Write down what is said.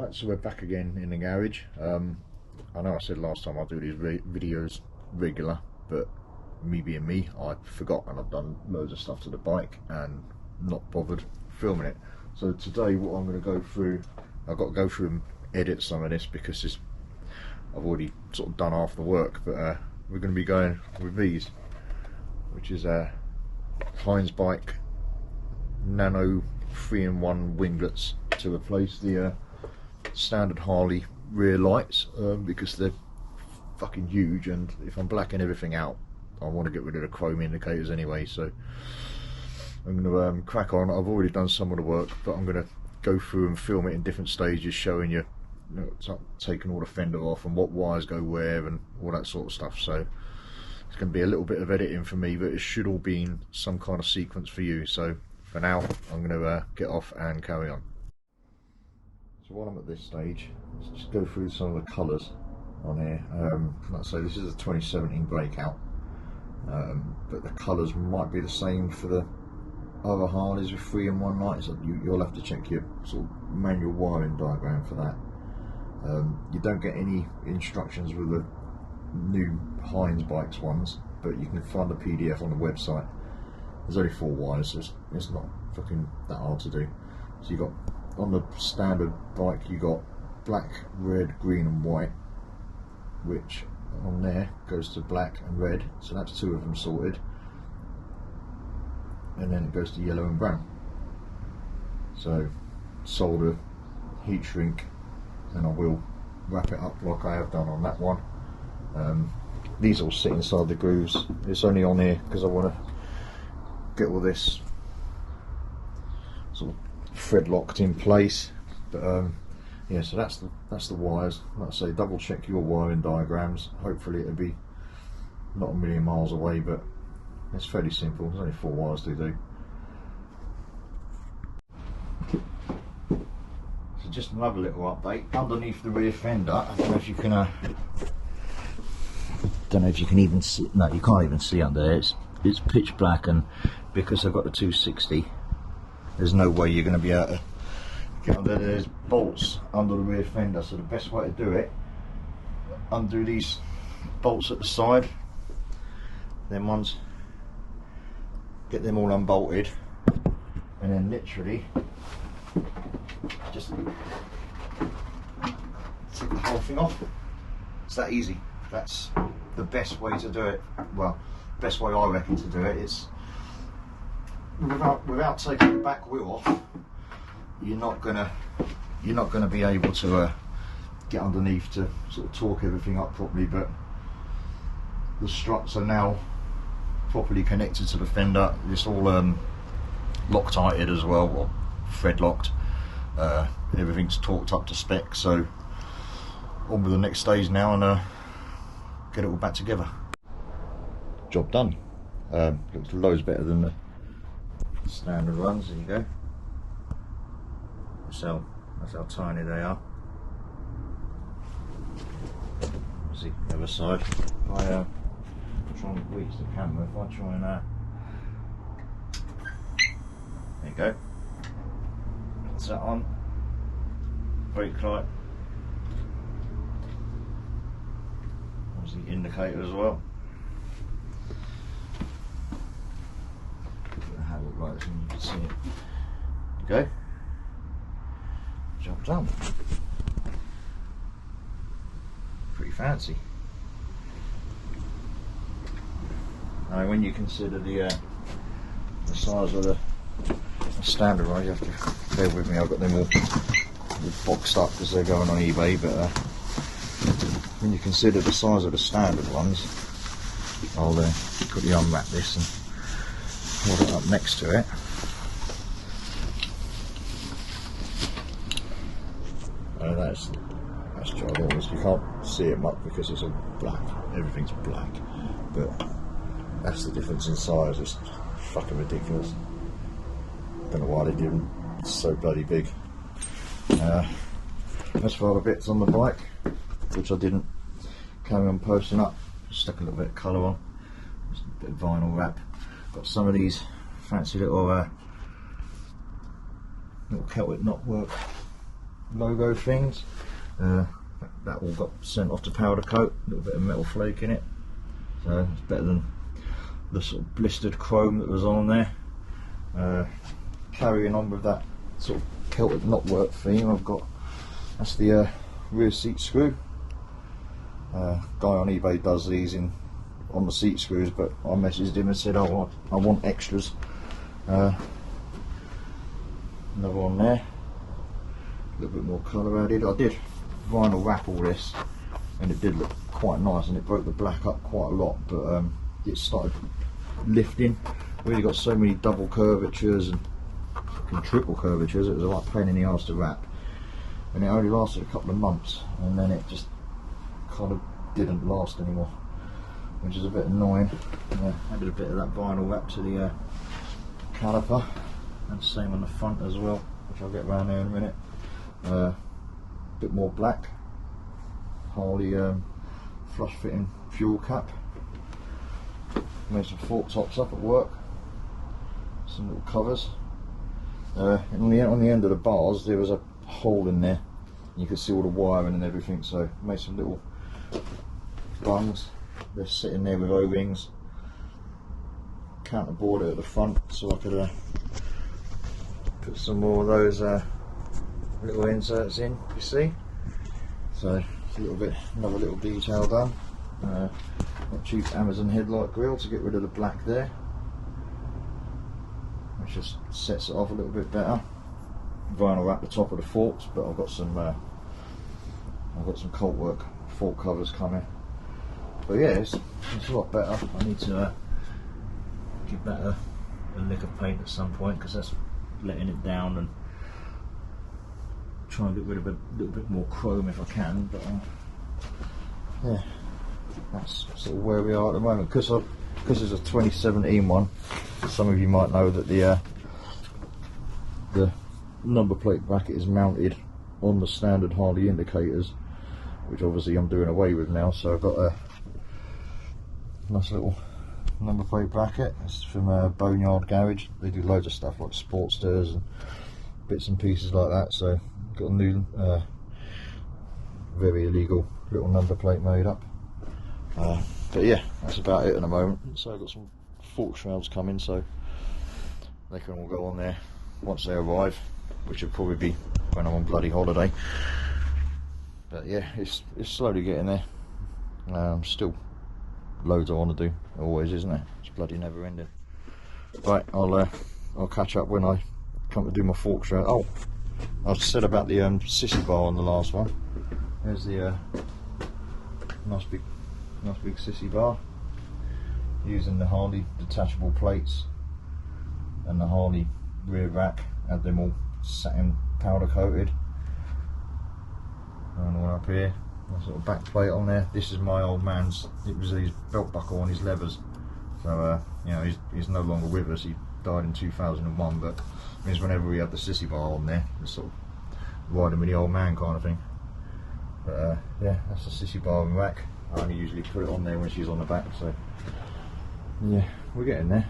Right, so we're back again in the garage. I know I said last time I'll do these videos regular, but me being me, I forgot, and I've done loads of stuff to the bike and not bothered filming it. So today what I'm going to go through, I've got to go through and edit some of this because I've already sort of done half the work, but we're going to be going with these, which is a Heinzbike Nano 3-in-1 winglets to replace the standard Harley rear lights, because they're fucking huge, and if I'm blacking everything out I want to get rid of the chrome indicators anyway. So I'm going to crack on. I've already done some of the work, but I'm going to go through and film it in different stages, showing you, taking all the fender off and what wires go where and all that sort of stuff. So it's going to be a little bit of editing for me, but it should all be in some kind of sequence for you. So for now I'm going to get off and carry on. So while I'm at this stage, let's just go through some of the colours on here. Like I say, this is a 2017 Breakout, but the colours might be the same for the other Harleys with 3-in-1 lights. You'll have to check your sort of manual wiring diagram for that. You don't get any instructions with the new Heinzbikes ones, but you can find a PDF on the website. There's only 4 wires, so it's not fucking that hard to do. So you got, on the standard bike, you got black, red, green and white, which on there goes to black and red, so that's 2 of them sorted, and then it goes to yellow and brown. So solder, heat shrink, and I will wrap it up like I have done on that one. These all sit inside the grooves. It's only on here because I want to get all this sort of thread locked in place. But yeah, so that's the wires. Like I say, double check your wiring diagrams. Hopefully it'll be not a million miles away, but it's fairly simple. There's only 4 wires to do. So just another little update underneath the rear fender. I don't know if you can even see. No, you can't even see under there. It's pitch black, and because I've got the 260, there's no way you're going to be able to get under. There's bolts under the rear fender, so the best way to do it, undo these bolts at the side, then ones, get them all unbolted, and then literally just take the whole thing off. It's that easy. That's the best way to do it. Well, best way I reckon to do it. It's without taking the back wheel off, you're not gonna be able to get underneath to sort of torque everything up properly. But the struts are now properly connected to the fender. It's all Loctited as well, or thread locked. Everything's torqued up to spec. So on with the next stage now, and get it all back together. Job done. Looks loads better than the standard ones. There you go. That's how tiny they are. See the other side. If I try and reach the camera, if I try and there you go. Puts that on. Brake light. There's the indicator as well. Have it right so you can see it. Okay. Job done. Pretty fancy. Now, when you consider the size of the standard one, you have to bear with me. I've got them all boxed up because they're going on eBay. But when you consider the size of the standard ones, I'll quickly unwrap this and hold it up next to it. That's ginormous. You can't see it much because it's all black. Everything's black, but that's the difference in size. It's fucking ridiculous. Don't know why they did them. It's so bloody big. That's for other bits on the bike, which I didn't carry on posting up. Just stuck a little bit of colour on. Just a bit of vinyl wrap. Got some of these fancy little Celtic knot work logo things. That all got sent off to powder coat, a little bit of metal flake in it, so it's better than the sort of blistered chrome that was on there. Carrying on with that sort of Celtic knotwork theme, I've got, that's the rear seat screw. Guy on eBay does these on the seat screws, but I messaged him and said, oh, I want extras. Another one there, a little bit more colour added. I did vinyl wrap all this, and it did look quite nice, and it broke the black up quite a lot, but it started lifting. Really got so many double curvatures and triple curvatures, it was a right pain in the arse to wrap, and it only lasted a couple of months, and then it just kind of didn't last anymore, which is a bit annoying. Added a bit of that vinyl wrap to the caliper, and same on the front as well, which I'll get around there in a minute. Bit more black, Harley flush fitting fuel cap. Made some fork tops up at work, some little covers. And on the end of the bars there was a hole in there, and you could see all the wiring and everything, so made some little bungs. They're sitting there with O-rings. Counterboard it at the front so I could put some more of those little inserts in, you see. So it's a little bit, another little detail done. A cheap Amazon headlight grille to get rid of the black there, which just sets it off a little bit better. Vinyl wrap the top of the forks, but I've got some Colt work fork covers coming. But yeah, it's a lot better. I need to give that a lick of paint at some point, because that's letting it down, and try and get rid of a little bit more chrome if I can. But yeah, that's sort of where we are at the moment. Because it's a 2017 one, some of you might know that the number plate bracket is mounted on the standard Harley indicators, which obviously I'm doing away with now. So I've got a nice little number plate bracket. It's from Boneyard Garage. They do loads of stuff like Sportsters and bits and pieces like that. So got a new very illegal little number plate made up. But yeah, that's about it at the moment. So I've got some fork shrouds coming, so they can all go on there once they arrive, which will probably be when I'm on bloody holiday. But yeah, it's slowly getting there. Still loads I want to do, always, isn't it? It's bloody never ending. Right, I'll catch up when I come to do my fork shroud. Oh, I said about the sissy bar on the last one. There's the nice big sissy bar, using the Harley detachable plates and the Harley rear rack. Had them all satin powder coated, and all up here, a sort of back plate on there. This is my old man's. It was his belt buckle on his levers. So you know, he's no longer with us. He died in 2001, but it means whenever we had the sissy bar on there, it's sort of riding with the old man kind of thing. But yeah, that's the sissy bar and rack. I only usually put it on there when she's on the back, so yeah, we're getting there.